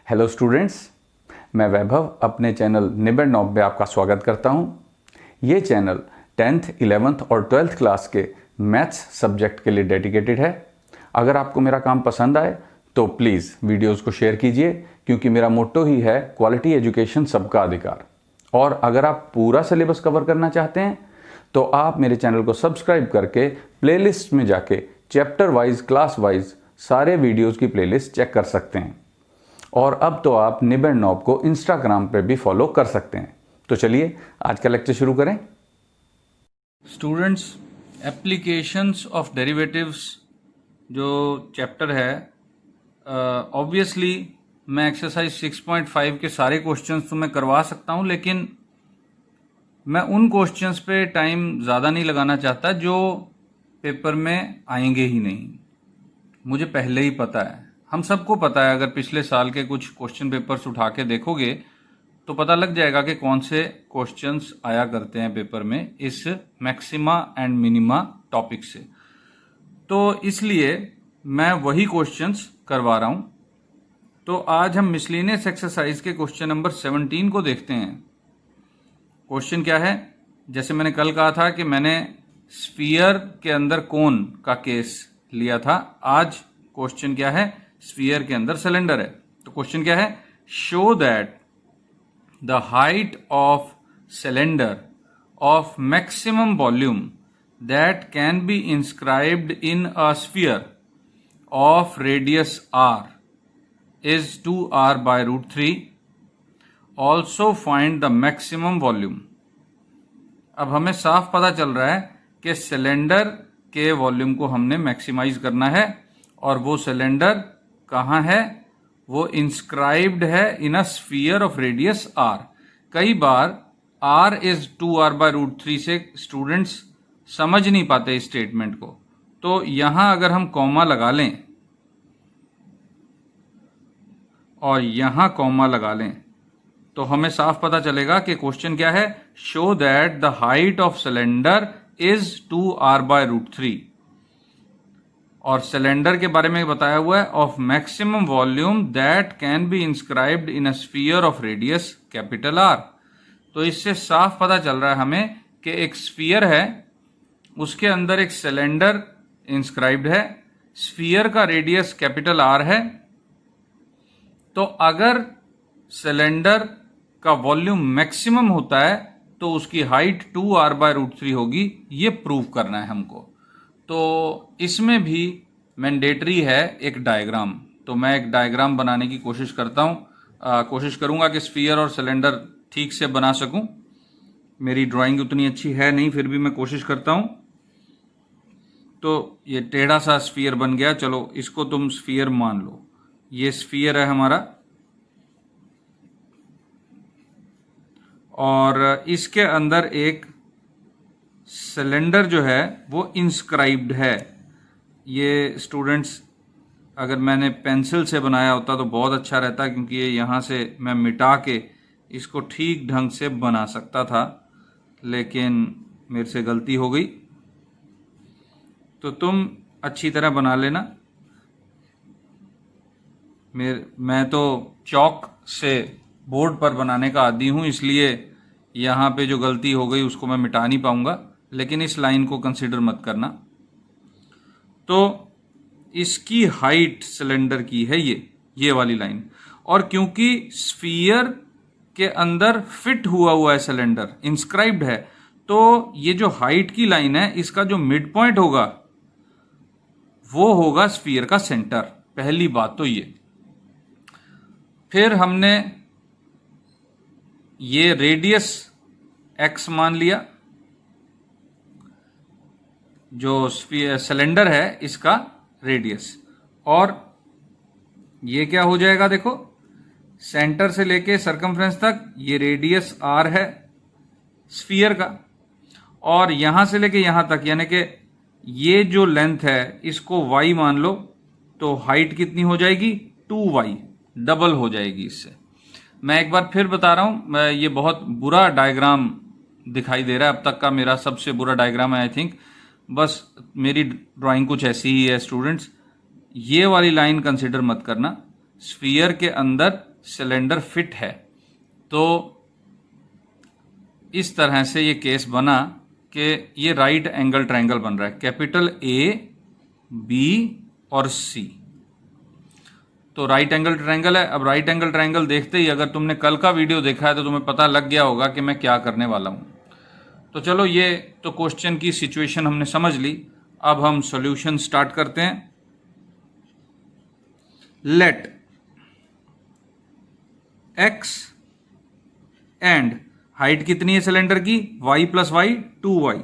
Hello students, मैं वैभव अपने channel निबेड़ knob में आपका स्वागत करता हूं। ये चैनल 10th, 11th और 12th क्लास के मैथ्स सब्जेक्ट के लिए डेडिकेटेड है। अगर आपको मेरा काम पसंद आए तो प्लीज़ वीडियोस को शेयर कीजिए, क्योंकि मेरा मोट्टो ही है क्वालिटी एजुकेशन सबका अधिकार। और अगर आप पूरा सिलेबस कवर करना चाहते हैं तो आप मेरे चैनल को सब्सक्राइब करके प्लेलिस्ट में जाके चैप्टर वाइज, क्लास वाइज सारे वीडियोज़ की प्लेलिस्ट चेक कर सकते हैं। और अब तो आप निबेड़ नॉब को इंस्टाग्राम पे भी फॉलो कर सकते हैं। तो चलिए आज का लेक्चर शुरू करें। स्टूडेंट्स, एप्लीकेशंस ऑफ डेरिवेटिव्स जो चैप्टर है, ऑब्वियसली मैं एक्सरसाइज 6.5 के सारे क्वेश्चंस तो मैं करवा सकता हूं, लेकिन मैं उन क्वेश्चंस पे टाइम ज़्यादा नहीं लगाना चाहता जो पेपर में आएंगे ही नहीं। मुझे पहले ही पता है, हम सबको पता है। अगर पिछले साल के कुछ क्वेश्चन पेपर्स उठा के देखोगे तो पता लग जाएगा कि कौन से क्वेश्चंस आया करते हैं पेपर में इस मैक्सिमा एंड मिनिमा टॉपिक से। तो इसलिए मैं वही क्वेश्चंस करवा रहा हूं। तो आज हम मिसलेनियस एक्सरसाइज के क्वेश्चन नंबर 17 को देखते हैं। क्वेश्चन क्या है? जैसे मैंने कल कहा था कि मैंने स्फीयर के अंदर कोन का केस लिया था, आज क्वेश्चन क्या है? स्फीयर के अंदर सिलेंडर है। तो क्वेश्चन क्या है? Show that the height of cylinder of maximum volume that can be inscribed in a sphere of radius r is 2r by root 3. Also find the maximum volume. अब हमें साफ पता चल रहा है कि सिलेंडर के वॉल्यूम को हमने मैक्सिमाइज करना है, और वो सिलेंडर कहाँ है? वो इंस्क्राइब्ड है in a sphere of radius r। कई बार r is 2r by root 3 से स्टूडेंट्स समझ नहीं पाते इस स्टेटमेंट को। तो यहां अगर हम कॉमा लगा लें और यहां कॉमा लगा लें तो हमें साफ पता चलेगा कि क्वेश्चन क्या है? Show that the height of cylinder is 2r by root 3। और सिलेंडर के बारे में बताया हुआ है of maximum volume that can be inscribed in a sphere of radius capital R। तो इससे साफ पता चल रहा है हमें कि एक स्फीयर है, उसके अंदर एक सिलेंडर इंस्क्राइब्ड है, स्फीयर का रेडियस कैपिटल R है। तो अगर सिलेंडर का वॉल्यूम मैक्सिमम होता है तो उसकी हाइट 2r by root 3 होगी। ये प्रूव करना है हमको। तो इसमें भी मैंडेटरी है एक डायग्राम। तो मैं एक डायग्राम बनाने की कोशिश करता हूँ, कोशिश करूँगा कि स्फीयर और सिलेंडर ठीक से बना सकूँ। मेरी ड्राइंग उतनी अच्छी है नहीं, फिर भी मैं कोशिश करता हूँ। तो ये टेढ़ा सा स्फीयर बन गया, चलो इसको तुम स्फीयर मान लो। ये स्फीयर है हमारा, और इसके अंदर एक सिलेंडर जो है वो इंस्क्राइब्ड है। ये स्टूडेंट्स, अगर मैंने पेंसिल से बनाया होता तो बहुत अच्छा रहता, क्योंकि ये यहाँ से मैं मिटा के इसको ठीक ढंग से बना सकता था, लेकिन मेरे से गलती हो गई। तो तुम अच्छी तरह बना लेना। मैं तो चौक से बोर्ड पर बनाने का आदी हूँ, इसलिए यहाँ पे जो गलती हो गई उसको मैं मिटा नहीं पाऊंगा, लेकिन इस लाइन को कंसीडर मत करना। तो इसकी हाइट सिलेंडर की है ये वाली लाइन, और क्योंकि स्फीयर के अंदर फिट हुआ है सिलेंडर, इंस्क्राइब्ड है, तो ये जो हाइट की लाइन है इसका जो मिड पॉइंट होगा वो होगा स्फीयर का सेंटर। पहली बात तो ये। फिर हमने ये रेडियस x मान लिया, जो सिलेंडर है इसका रेडियस, और ये क्या हो जाएगा? देखो, सेंटर से लेके सरकमफ्रेंस तक ये रेडियस r है स्फीयर का, और यहां से लेके यहां तक, यानी कि ये जो लेंथ है इसको y मान लो, तो हाइट कितनी हो जाएगी? 2y, डबल हो जाएगी इससे। मैं एक बार फिर बता रहा हूं, ये बहुत बुरा डायग्राम दिखाई दे रहा है, अब तक का मेरा सबसे बुरा डायग्राम है आई थिंक। बस मेरी ड्राइंग कुछ ऐसी ही है स्टूडेंट्स। ये वाली लाइन कंसिडर मत करना। स्फीयर के अंदर सिलेंडर फिट है। तो इस तरह से ये केस बना कि ये राइट एंगल ट्रायंगल बन रहा है, कैपिटल ए, बी और सी। तो राइट एंगल ट्रायंगल है। अब राइट एंगल ट्रायंगल देखते ही अगर तुमने कल का वीडियो देखा है तो तुम्हें पता लग गया होगा कि मैं क्या करने वाला हूं। तो चलो, ये तो क्वेश्चन की सिचुएशन हमने समझ ली। अब हम सॉल्यूशन स्टार्ट करते हैं। लेट एक्स एंड हाइट कितनी है सिलेंडर की, y plus Y 2y।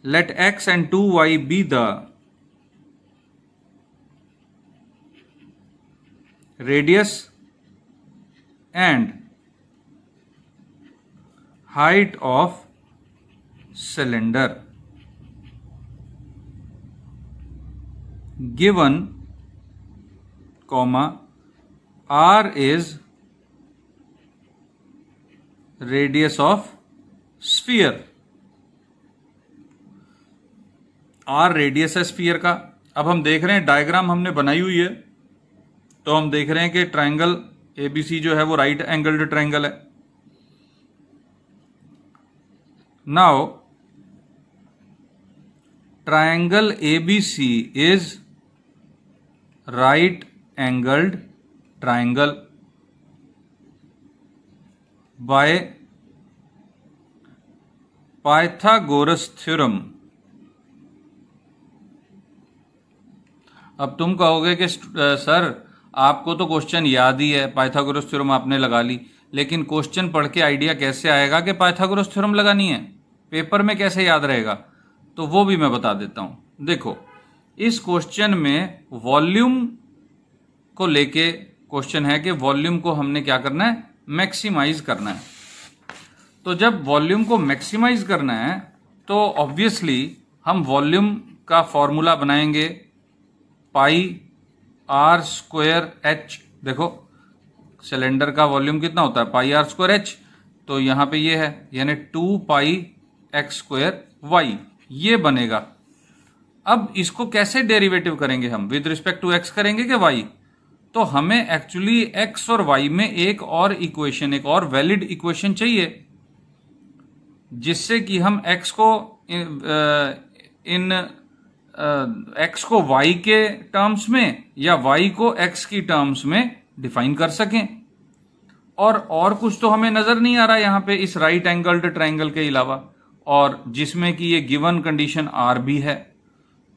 Let x and 2y be the radius and height of cylinder given, comma, r is radius of sphere. r radius है sphere का। अब हम देख रहे हैं डायग्राम हमने बनाई हुई है, तो हम देख रहे हैं कि ट्रायंगल एबीसी जो है वो राइट एंगल्ड ट्रायंगल है। Now triangle ABC is right angled triangle by Pythagoras theorem. अब तुम कहोगे कि सर आपको तो क्वेश्चन याद ही है, पाइथागोरस थ्योरम आपने लगा ली, लेकिन क्वेश्चन पढ़ के आइडिया कैसे आएगा कि पाइथागोरस थ्योरम लगानी है, पेपर में कैसे याद रहेगा? तो वो भी मैं बता देता हूं। देखो, इस क्वेश्चन में वॉल्यूम को लेके क्वेश्चन है कि वॉल्यूम को हमने क्या करना है, मैक्सिमाइज करना है। तो जब वॉल्यूम को मैक्सिमाइज करना है तो ऑब्वियसली हम वॉल्यूम का फॉर्मूला बनाएंगे, पाई आर स्क्वायर एच। देखो सिलेंडर का वॉल्यूम कितना होता है, पाई आर स्क्वायर एच। तो यहां पे ये है, यानी 2 पाई एक्स स्क्वायर वाई, ये बनेगा। अब इसको कैसे डेरिवेटिव करेंगे हम, विद रिस्पेक्ट टू एक्स करेंगे कि वाई? तो हमें एक्चुअली एक्स और वाई में एक और इक्वेशन, एक और वैलिड इक्वेशन चाहिए, जिससे कि हम एक्स को एक्स को वाई के टर्म्स में या वाई को एक्स की टर्म्स में डिफाइन कर सकें। और कुछ तो हमें नजर नहीं आ रहा यहां पे इस राइट एंगल्ड ट्रायंगल के अलावा, और जिसमें कि ये गिवन कंडीशन आर भी है।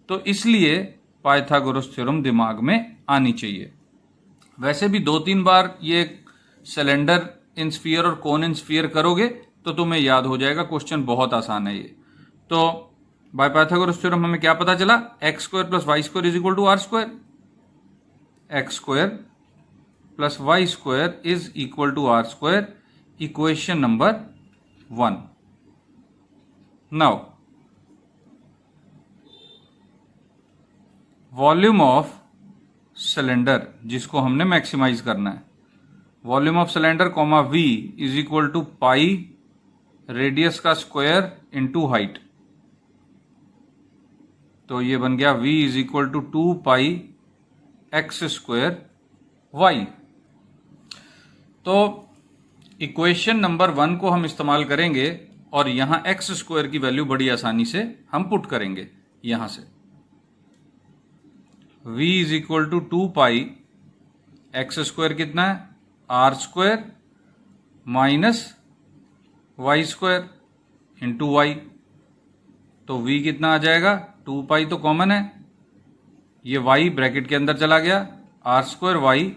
तो इसलिए पाइथागोरस थ्योरम दिमाग में आनी चाहिए। वैसे भी 2-3 बार ये सिलेंडर इन स्फीयर और कोन इन स्फीयर करोगे तो तुम्हें याद हो जाएगा। क्वेश्चन बहुत आसान है ये। तो बाय पाइथागोरस थ्योरम हमें क्या पता चला, X square plus Y square is equal to R square. X square plus Y square is equal to R square, equation number 1। Now volume of cylinder, जिसको हमने मैक्सिमाइज करना है, volume of cylinder comma V is equal to pi radius का square into height. तो ये बन गया v is equal to 2 pi X square Y. तो इक्वेशन नंबर 1 को हम इस्तेमाल करेंगे और यहां एक्स स्क्वायर की वैल्यू बड़ी आसानी से हम पुट करेंगे। यहां से v is equal to 2 pi X square कितना है, R square minus Y square into Y. तो v कितना आ जाएगा, 2 पाई तो कॉमन है, ये y ब्रैकेट के अंदर चला गया, R square Y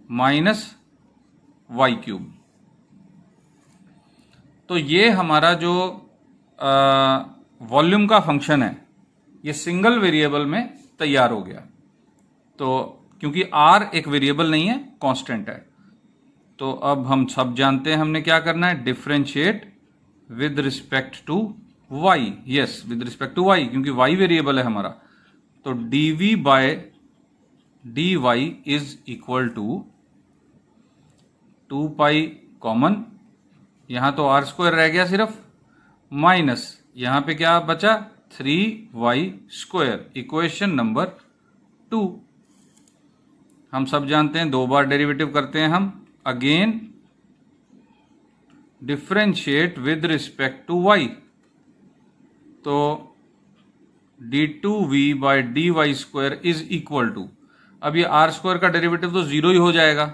minus Y cube. तो ये हमारा जो वॉल्यूम का फंक्शन है ये सिंगल वेरिएबल में तैयार हो गया। तो क्योंकि r एक वेरिएबल नहीं है, कांस्टेंट है, तो अब हम सब जानते हैं हमने क्या करना है, differentiate with respect to y। Yes, with respect to y, क्योंकि y वेरिएबल है हमारा। तो dv by dy is equal to 2 pi common, यहां तो आर स्क्वायर रह गया सिर्फ, माइनस यहां पे क्या बचा, 3y स्क्वायर, इक्वेशन नंबर 2। हम सब जानते हैं 2 बार डेरिवेटिव करते हैं हम। Again differentiate with respect to y, तो d2v by D Y square is equal to, अब ये r स्क्वायर का डेरिवेटिव तो 0 ही हो जाएगा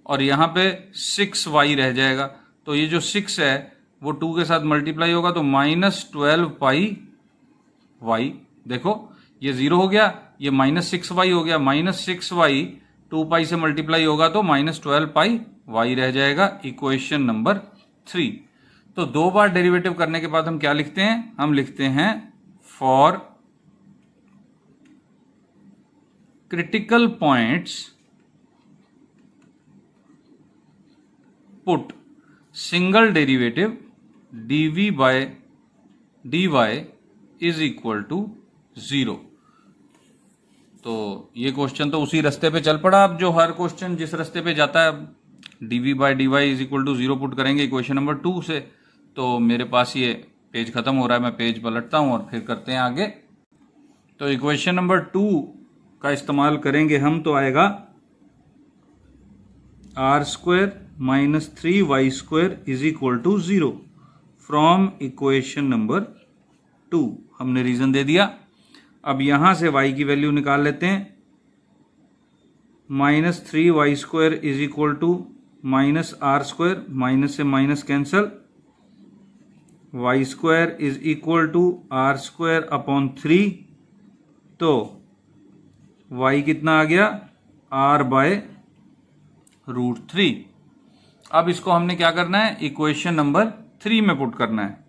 और यहाँ पे 6y रह जाएगा, तो ये जो 6 है वो 2 के साथ मल्टीप्लाई होगा तो -12 पाई y। देखो ये 0 हो गया, ये -6y हो गया, -6y 2 पाई से मल्टीप्लाई होगा तो -12 पाई y रह जाएगा। Equation number 3। तो 2 बार डेरिवेटिव करने के बाद हम क्या लिखते हैं? हम लिखते हैं for critical points put single derivative dv by dy is equal to 0। तो ये क्वेश्चन तो उसी रास्ते पे चल पड़ा। अब जो हर क्वेश्चन जिस रास्ते पे जाता है, dv by dy is equal to 0 put करेंगे इक्वेशन नंबर 2 से। तो मेरे पास ये पेज खत्म हो रहा है, मैं पेज पलटता हूं और फिर करते हैं आगे। तो इक्वेशन नंबर 2 का इस्तेमाल करेंगे हम, तो आएगा r square minus 3y square is equal to 0 from equation number 2। हमने रीजन दे दिया। अब यहां से y की वैल्यू निकाल लेते हैं। -3y square is equal to -r square, minus से minus cancel, y square is equal to r square upon 3। तो y कितना आ गया? r by √3। अब इसको हमने क्या करना है? इक्वेशन नंबर 3 में पुट करना है।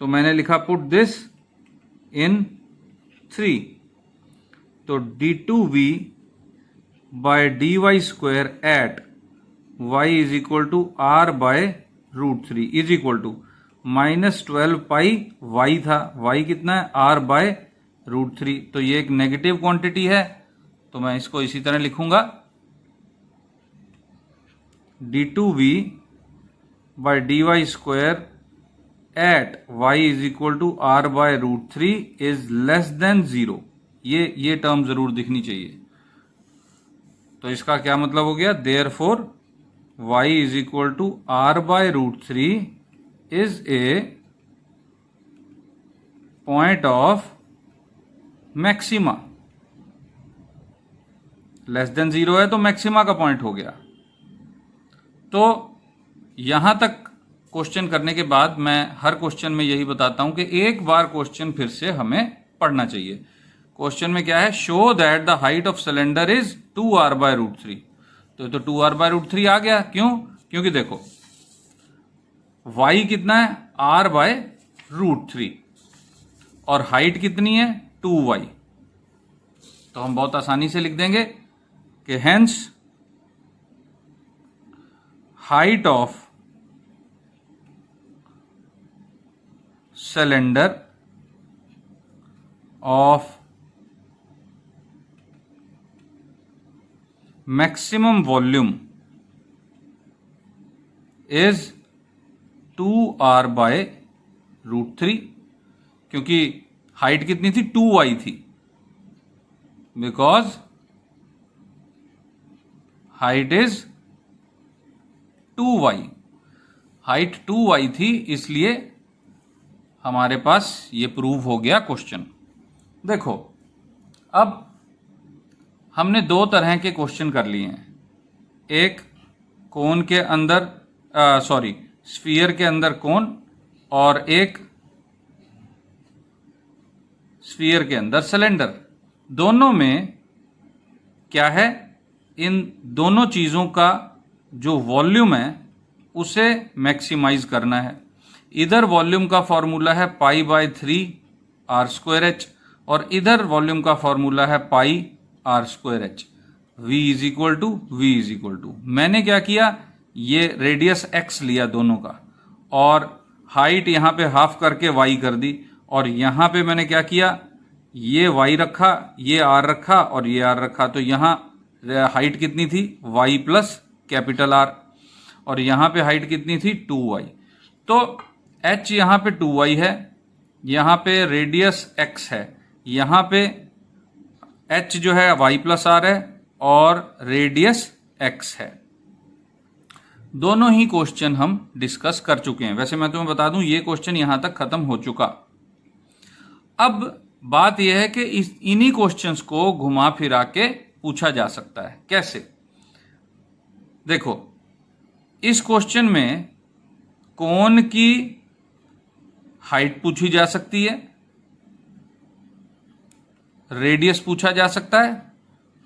तो मैंने लिखा पुट दिस इन 3। तो d2v by D Y square at y is equal to r by √3 is equal to -12 pi y था, y कितना है? r by √3। तो ये एक नेगेटिव क्वांटिटी है, तो मैं इसको इसी तरह लिखूंगा, d2v by D Y square at y is equal to r by √3 is less than 0। ये टर्म जरूर दिखनी चाहिए। तो इसका क्या मतलब हो गया? Therefore y is equal to r by √3 is a point of maxima. Less than 0 है तो मैक्सिमा का पॉइंट हो गया। तो यहां तक क्वेश्चन करने के बाद मैं हर क्वेश्चन में यही बताता हूं कि एक बार क्वेश्चन फिर से हमें पढ़ना चाहिए। क्वेश्चन में क्या है? Show that the height of cylinder is 2r by √3। तो 2r बाय √3 आ गया। क्यों? क्योंकि देखो y कितना है? r बाय √3 और हाइट कितनी है? 2y। तो हम बहुत आसानी से लिख देंगे कि hence height of cylinder of maximum volume is 2r by √3। क्योंकि हाइट कितनी थी? 2y थी, because height is 2y। Height 2y थी, इसलिए हमारे पास ये प्रूव हो गया क्वेश्चन। देखो अब हमने 2 तरह के क्वेश्चन कर लिए हैं। एक कोन के अंदर स्फीयर के अंदर कोन, और एक स्फीयर के अंदर सिलेंडर। दोनों में क्या है? इन दोनों चीजों का जो वॉल्यूम है उसे मैक्सिमाइज करना है। इधर वॉल्यूम का फॉर्मूला है π/3 r²h और इधर वॉल्यूम का फॉर्मूला है πr²h। v is equal to मैंने क्या किया? ये रेडियस x लिया दोनों का, और हाइट यहां पे हाफ करके y कर दी, और यहां पे मैंने क्या किया? ये y रखा, ये r रखा और ये r रखा। तो यहां हाइट कितनी थी? y प्लस कैपिटल R, और यहां पे हाइट कितनी थी? 2y। तो h यहां पे 2y है, यहां पे रेडियस x है, यहां पे h जो है y प्लस आर है और रेडियस x है। दोनों ही क्वेश्चन हम डिस्कस कर चुके हैं। वैसे मैं तुम्हें बता दूं ये क्वेश्चन यहां तक खत्म हो चुका। अब बात यह है कि इन्हीं क्वेश्चंस को घुमा फिरा के पूछा जा सकता है। कैसे? देखो, इस क्वेश्चन में कोण की हाइट पूछी जा सकती है, रेडियस पूछा जा सकता है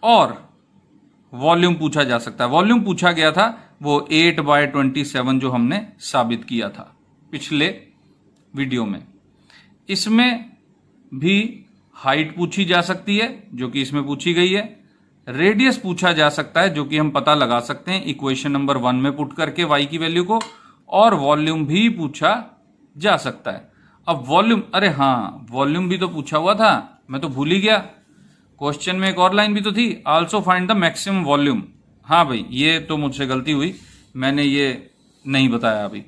और वॉल्यूम पूछा जा सकता है। वॉल्यूम पूछा गया था वो 8/27 जो हमने साबित किया था पिछले वीडियो में। इसमें भी हाइट पूछी जा सकती है जो कि इसमें पूछी गई है। रेडियस पूछा जा सकता है जो कि हम पता लगा सकते हैं इक्वेशन नंबर 1 में पुट करके y की वैल्यू को, और वॉल्यूम भी पूछा जा सकता है। अब वॉल्यूम, अरे हाँ, वॉल्यूम भी तो पूछा हुआ था, मैं तो भूल ही गया। क्वेश्चन में एक और लाइन भी तो थी, also find the maximum volume. हाँ भाई, ये तो मुझसे गलती हुई, मैंने ये नहीं बताया अभी।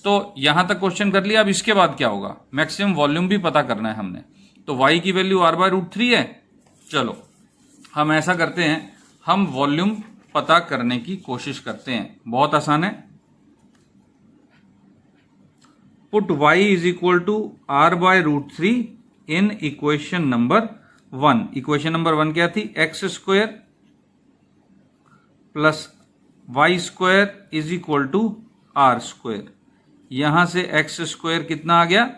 तो यहां तक क्वेश्चन कर लिया। अब इसके बाद क्या होगा? मैक्सिमम वॉल्यूम भी पता करना है हमने। तो y की वैल्यू r/√3 है। चलो हम ऐसा करते हैं, हम वॉल्यूम पता करने की कोशिश करते हैं। बहुत आसान है। Put y is equal to r/√3 in equation number 1। Equation number 1 क्या थी? x² plus y² is equal to r²। यहां से x² कितना आ गया?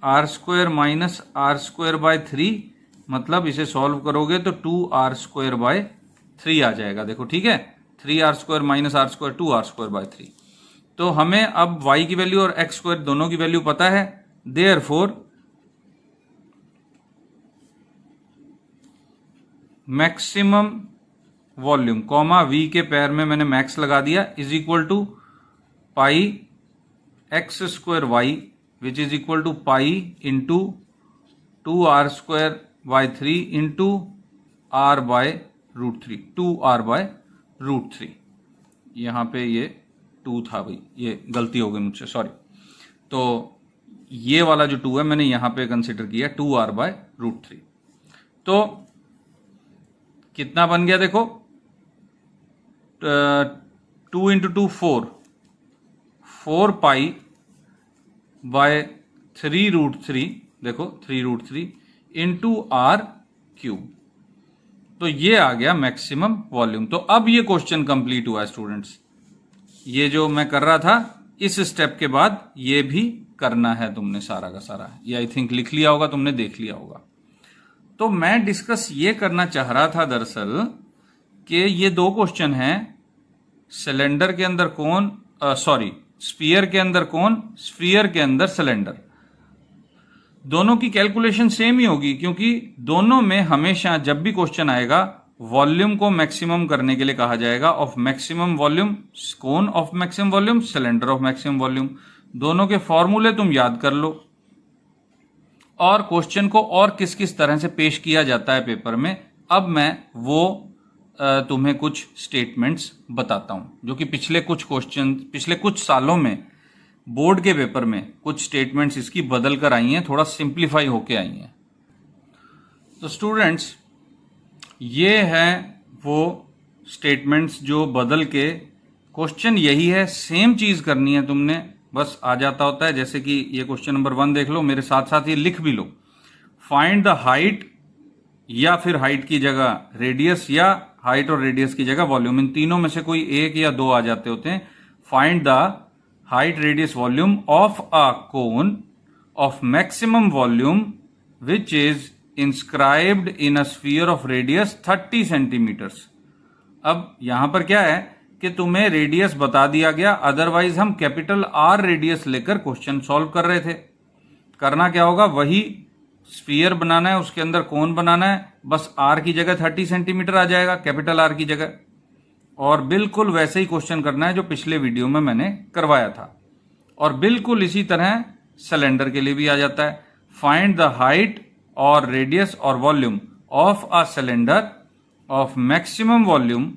r² माइनस r²/3, मतलब इसे सॉल्व करोगे तो 2r²/3 आ जाएगा। देखो ठीक है, 3r² माइनस r² 2r²/3। तो हमें अब y की वैल्यू और x² दोनों की वैल्यू पता है। Therefore maximum volume comma v के पैर में मैंने मैक्स लगा दिया is equal to pi x² which is equal to pi into 2r²/3 into r/√3, 2r/√3। यहां पे ये 2 था भाई, ये गलती हो गई मुझसे, सॉरी। तो ये वाला जो 2 है मैंने यहां पे कंसिडर किया 2r/√3। तो कितना बन गया? देखो 2 इंटू 2 4 पाई बाय 3√3, देखो 3√3 इंटू r³ तो ये आ गया मैक्सिमम वॉल्यूम। तो अब ये क्वेश्चन कंप्लीट हुआ स्टूडेंट्स। ये जो मैं कर रहा था इस स्टेप के बाद ये भी करना है तुमने सारा का सारा। ये आई थिंक लिख लिया होगा तुमने, देख लिया होगा। तो मैं डिस्कस ये करना चाह रहा था दरअसल कि ये 2 क्वेश्चन हैं। सिलेंडर के अंदर कोण, स्फीयर के अंदर कोण, स्फीयर के अंदर सिलेंडर, दोनों की कैलकुलेशन सेम ही होगी, क्योंकि दोनों में हमेशा जब भी क्वेश्चन आएगा वॉल्यूम को मैक्सिमम करने के लिए कहा जाएगा। ऑफ मैक्सिमम वॉल्यूम कोण, of maximum volume cylinder of maximum volume. दोनों के फॉर्मूले तुम याद कर लो, और क्वेश्चन को और किस किस तरह से पेश किया जाता है पेपर में। अब मैं वो तुम्हें कुछ स्टेटमेंट्स बताता हूं जो कि पिछले कुछ सालों में बोर्ड के पेपर में कुछ स्टेटमेंट्स इसकी बदल कर आई हैं, थोड़ा सिंप्लीफाई होके आई हैं। तो स्टूडेंट्स, ये हैं वो स्टेटमेंट्स जो बदल के, क्वेश्चन यही है, सेम चीज करनी है तुमने, बस आ जाता होता है। जैसे कि ये क्वेश्चन नंबर 1 देख लो, मेरे साथ साथ ये लिख भी लो। फाइंड द हाइट, या फिर हाइट की जगह रेडियस, या हाइट और रेडियस की जगह वॉल्यूम, इन तीनों में से कोई एक या 2 आ जाते होते हैं। Find the height, radius, volume of a cone of maximum volume which is inscribed in a sphere of radius 30 centimetres. अब यहां पर क्या है कि तुम्हें रेडियस बता दिया गया, अदरवाइज हम कैपिटल R रेडियस लेकर क्वेश्चन सॉल्व कर रहे थे। करना क्या होगा, वही स्फीयर बनाना है, उसके अंदर कोन बनाना है, बस R की जगह 30 सेंटीमीटर आ जाएगा कैपिटल R की जगह। और बिल्कुल वैसे ही क्वेश्चन करना है जो पिछले वीडियो में मैंने करवाया था, और बिल्कुल इसी तरह सिलेंडर के लिए भी आ जाता है। फाइंड द हाइट और रेडियस और volume of a cylinder of maximum volume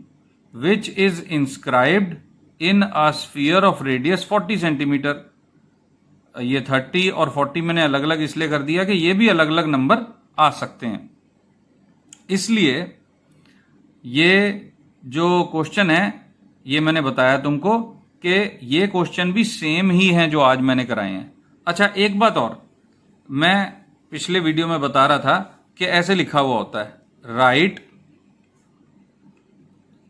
which is inscribed in a sphere of radius 40 centimetre. ये 30 और 40 मैंने अलग अलग इसलिए कर दिया कि ये भी अलग अलग नंबर आ सकते हैं। इसलिए ये जो क्वेश्चन है ये मैंने बताया तुमको कि ये क्वेश्चन भी सेम ही हैं जो आज मैंने कराए हैं। अच्छा, एक बात और, मैं पिछले वीडियो में बता रहा था कि ऐसे लिखा हुआ होता है, राइट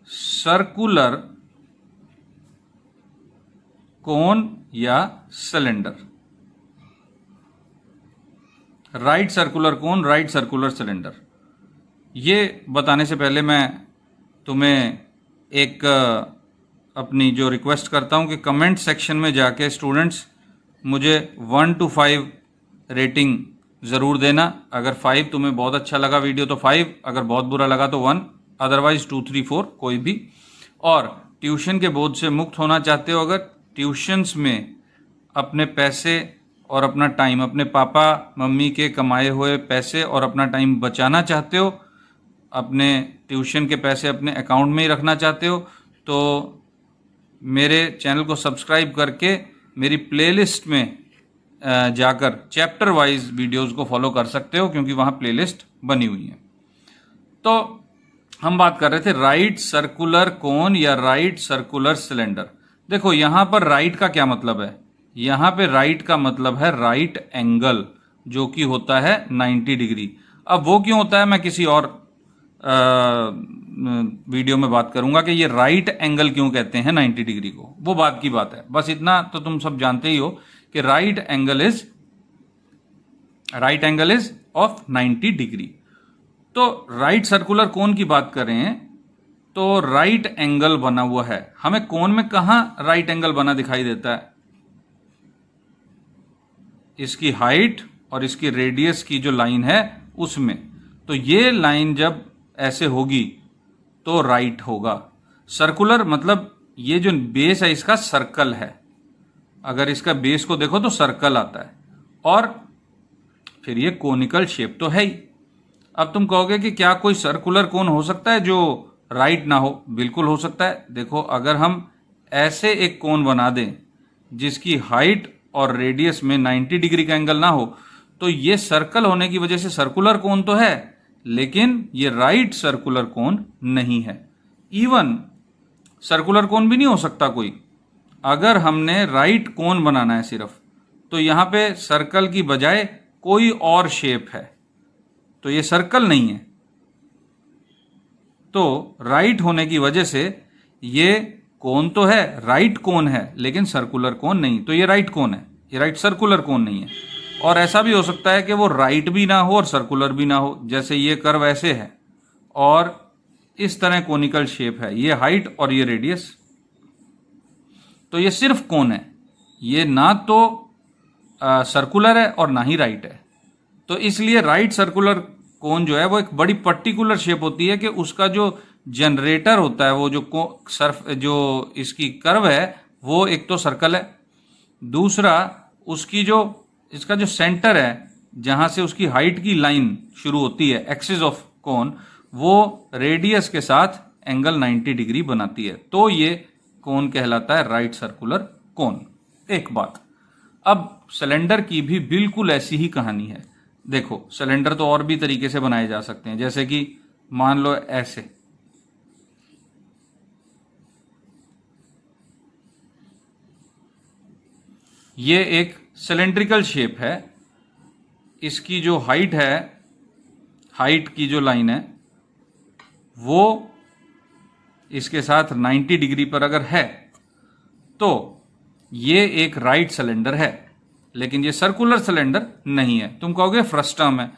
सर्कुलर कोन या cylinder. Right circular cone, right circular cylinder. ये बताने से पहले मैं तुम्हें एक अपनी जो रिक्वेस्ट करता हूं कि कमेंट सेक्शन में जाके स्टूडेंट्स मुझे 1 to 5 रेटिंग ज़रूर देना। अगर 5 तुम्हें बहुत अच्छा लगा वीडियो तो 5, अगर बहुत बुरा लगा तो 1, अदरवाइज 2, 3, 4 कोई भी। और ट्यूशन के बोझ से मुक्त होना चाहते हो, अगर ट्यूशन्स में अपने पैसे और अपना टाइम, अपने पापा मम्मी के कमाए हुए पैसे और अपना टाइम बचाना चाहते हो, अपने ट्यूशन के पैसे अपने अकाउंट में ही रखना चाहते हो, तो मेरे चैनल को सब्सक्राइब करके मेरी प्लेलिस्ट में जाकर चैप्टर वाइज वीडियोस को फॉलो कर सकते हो, क्योंकि वहाँ प्लेलिस्ट बनी हुई है। तो हम बात कर रहे थे राइट सर्कुलर कोन या राइट सर्कुलर सिलेंडर। देखो यहाँ पर राइट का क्या मतलब है, यहाँ पे राइट का मतलब है राइट एंगल, जो कि होता है 90 डिग्री। अब वो क्यों होता है मैं किसी और वीडियो में बात करूंगा कि ये राइट एंगल क्यों कहते हैं 90 डिग्री को, वो बात की बात है। बस इतना तो तुम सब जानते ही हो कि right angle is of 90 degree. तो राइट सर्कुलर कोन की बात कर रहे हैं तो राइट एंगल बना हुआ है। हमें कोन में कहां राइट एंगल बना दिखाई देता है? इसकी हाइट और इसकी रेडियस की जो लाइन है उसमें। तो ये लाइन जब ऐसे होगी तो राइट होगा। सर्कुलर मतलब ये जो बेस है इसका सर्कल है, अगर इसका बेस को देखो तो सर्कल आता है, और फिर ये कोनिकल शेप तो है ही। अब तुम कहोगे कि क्या कोई सर्कुलर कोन हो सकता है जो राइट ना हो? बिल्कुल हो सकता है। देखो, अगर हम ऐसे एक कोन बना दें जिसकी हाइट और रेडियस में 90 डिग्री का एंगल ना हो, तो ये सर्कल होने की वजह से सर्कुलर कोन तो है, लेकिन ये राइट सर्कुलर कोन नहीं है। इवन सर्कुलर कोन भी नहीं हो सकता कोई। अगर हमने राइट कोन बनाना है सिर्फ, तो यहां पे सर्कल की बजाय कोई और शेप है, तो ये सर्कल नहीं है। तो राइट होने की वजह से ये कोन तो है, राइट कोन है, लेकिन सर्कुलर कोन नहीं। तो ये राइट कोन है, ये राइट सर्कुलर कोन नहीं है। और ऐसा भी हो सकता है कि वो राइट भी ना हो और सर्कुलर भी ना हो, जैसे ये कर्व ऐसे है और इस तरह कोनिकल शेप है, ये हाइट और ये रेडियस। तो ये सिर्फ कोन है, ये ना तो सर्कुलर है और ना ही राइट है। तो इसलिए राइट सर्कुलर कोन जो है वो एक बड़ी पर्टिकुलर शेप होती है कि उसका जो जनरेटर होता है, वो जो इसकी कर्व है वो एक तो सर्कल है, दूसरा उसकी जो इसका जो सेंटर है जहां से उसकी हाइट की लाइन शुरू होती है, एक्सिस ऑफ कोन, वो रेडियस के साथ एंगल 90 डिग्री बनाती है। तो ये कोन कहलाता है राइट सर्कुलर कोन। एक बात, अब सिलेंडर की भी बिल्कुल ऐसी ही कहानी है। देखो, सिलेंडर तो और भी तरीके से बनाए जा सकते हैं, जैसे कि मान लो ऐसे, ये एक सिलेंड्रिकल शेप है, इसकी जो हाइट है, हाइट की जो लाइन है वो इसके साथ 90 डिग्री पर अगर है तो ये एक राइट सिलेंडर है, लेकिन ये सर्कुलर सिलेंडर नहीं है। तुम कहोगे फ्रस्टम है,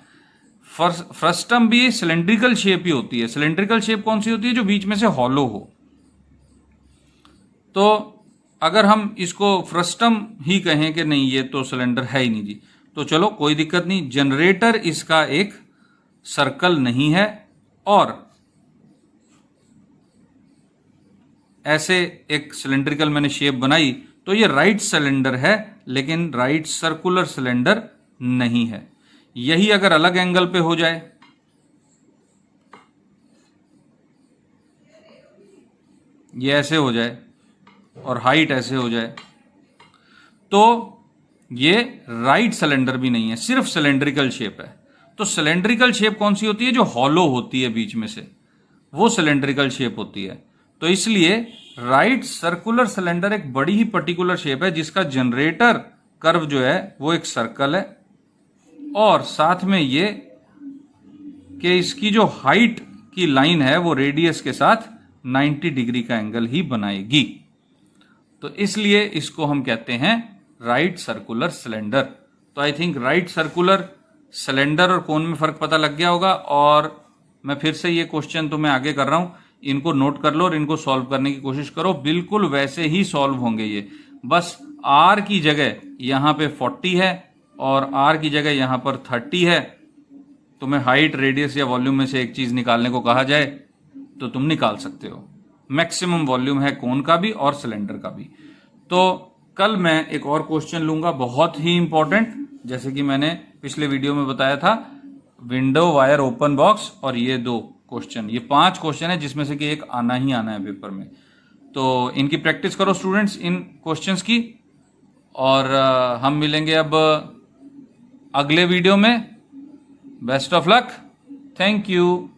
फ्रस्टम भी सिलेंड्रिकल शेप ही होती है। सिलेंड्रिकल शेप कौन सी होती है? जो बीच में से हॉलो हो। तो अगर हम इसको फ्रस्टम ही कहें कि नहीं ये तो सिलेंडर है ही नहीं जी, तो चलो कोई दिक्कत नहीं। जनरेटर इसका एक सर्कल नहीं है और ऐसे एक सिलेंड्रिकल मैंने शेप बनाई, तो ये राइट सिलेंडर है, लेकिन राइट सर्कुलर सिलेंडर नहीं है। यही अगर अलग एंगल पे हो जाए, ये ऐसे हो जाए और हाइट ऐसे हो जाए, तो ये राइट सिलेंडर भी नहीं है, सिर्फ सिलेंड्रिकल शेप है। तो सिलेंड्रिकल शेप कौन सी होती है? जो हॉलो होती है बीच में से, वो सिलेंड्रिकल शेप होती है। तो इसलिए राइट सर्कुलर सिलेंडर एक बड़ी ही पर्टिकुलर शेप है जिसका जनरेटर कर्व जो है वो एक सर्कल है, और साथ में ये कि इसकी जो हाइट की लाइन है वो रेडियस के साथ 90 डिग्री का एंगल ही बनाएगी। तो इसलिए इसको हम कहते हैं राइट सर्कुलर सिलेंडर। तो I think right circular cylinder और कोन में फर्क पता लग गया होगा। और मैं फिर से ये क्वेश्चन तुम्हें आगे कर रहा हूं, इनको नोट कर लो और इनको सॉल्व करने की कोशिश करो। बिल्कुल वैसे ही सॉल्व होंगे ये, बस r की जगह यहां पे 40 है और r की जगह यहां पर 30 है। तुम्हें हाइट, रेडियस या वॉल्यूम में से एक चीज निकालने को कहा जाए तो तुम निकाल सकते हो। मैक्सिमम वॉल्यूम है कोन का भी और सिलेंडर का भी। तो कल मैं एक और क्वेश्चन लूंगा बहुत ही इंपॉर्टेंट, जैसे कि मैंने पिछले वीडियो में बताया था, विंडो, वायर, ओपन बॉक्स और ये 2 क्वेश्चन, ये 5 क्वेश्चन है जिसमें से कि एक आना ही आना है पेपर में। तो इनकी प्रैक्टिस करो स्टूडेंट्स, इन क्वेश्चंस की। और हम मिलेंगे अब अगले वीडियो में। Best of luck, thank you.